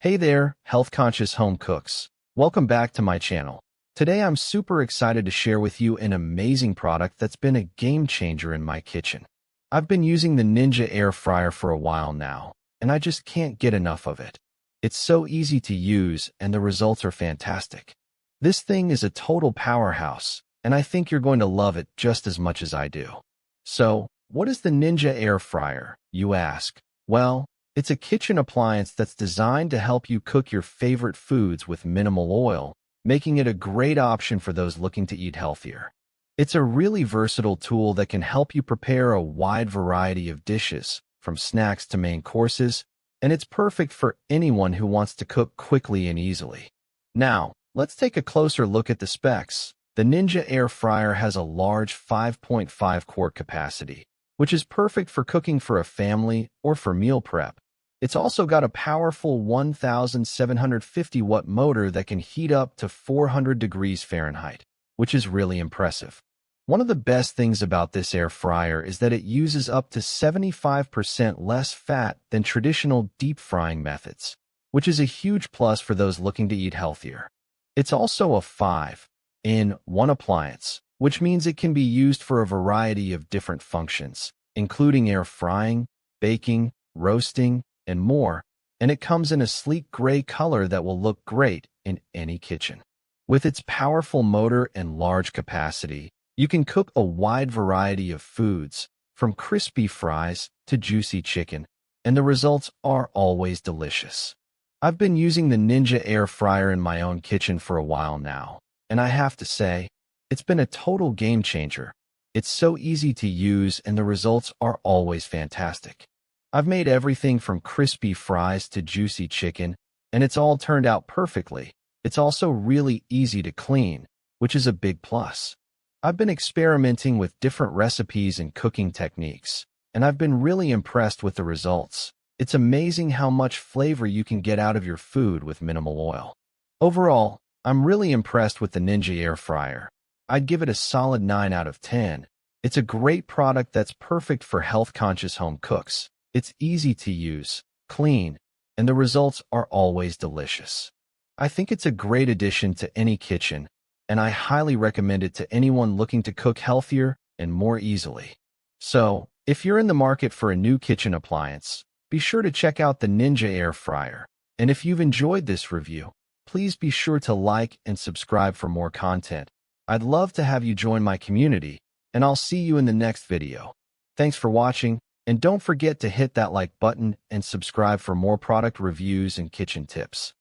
Hey there, health-conscious home cooks. Welcome back to my channel. Today I'm super excited to share with you an amazing product that's been a game changer in my kitchen. I've been using the Ninja air fryer for a while now, and I just can't get enough of it. It's so easy to use, and the results are fantastic. This thing is a total powerhouse, and I think you're going to love it just as much as I do. So, what is the Ninja air fryer, you ask? Well, it's a kitchen appliance that's designed to help you cook your favorite foods with minimal oil, making it a great option for those looking to eat healthier. It's a really versatile tool that can help you prepare a wide variety of dishes, from snacks to main courses, and it's perfect for anyone who wants to cook quickly and easily. Now, let's take a closer look at the specs. The Ninja air fryer has a large 5.5 quart capacity, which is perfect for cooking for a family or for meal prep. It's also got a powerful 1,750 watt motor that can heat up to 400 degrees Fahrenheit, which is really impressive. One of the best things about this air fryer is that it uses up to 75% less fat than traditional deep frying methods, which is a huge plus for those looking to eat healthier. It's also a 5-in-1 appliance, which means it can be used for a variety of different functions, including air frying, baking, roasting, and more, and it comes in a sleek gray color that will look great in any kitchen. With its powerful motor and large capacity, you can cook a wide variety of foods, from crispy fries to juicy chicken, and the results are always delicious. I've been using the Ninja air fryer in my own kitchen for a while now, and I have to say, it's been a total game changer. It's so easy to use and the results are always fantastic. I've made everything from crispy fries to juicy chicken, and it's all turned out perfectly. It's also really easy to clean, which is a big plus. I've been experimenting with different recipes and cooking techniques, and I've been really impressed with the results. It's amazing how much flavor you can get out of your food with minimal oil. Overall, I'm really impressed with the Ninja air fryer. I'd give it a solid 9 out of 10. It's a great product that's perfect for health-conscious home cooks. It's easy to use, clean, and the results are always delicious. I think it's a great addition to any kitchen, and I highly recommend it to anyone looking to cook healthier and more easily. So, if you're in the market for a new kitchen appliance, be sure to check out the Ninja air fryer. And if you've enjoyed this review, please be sure to like and subscribe for more content. I'd love to have you join my community, and I'll see you in the next video. Thanks for watching, and don't forget to hit that like button and subscribe for more product reviews and kitchen tips.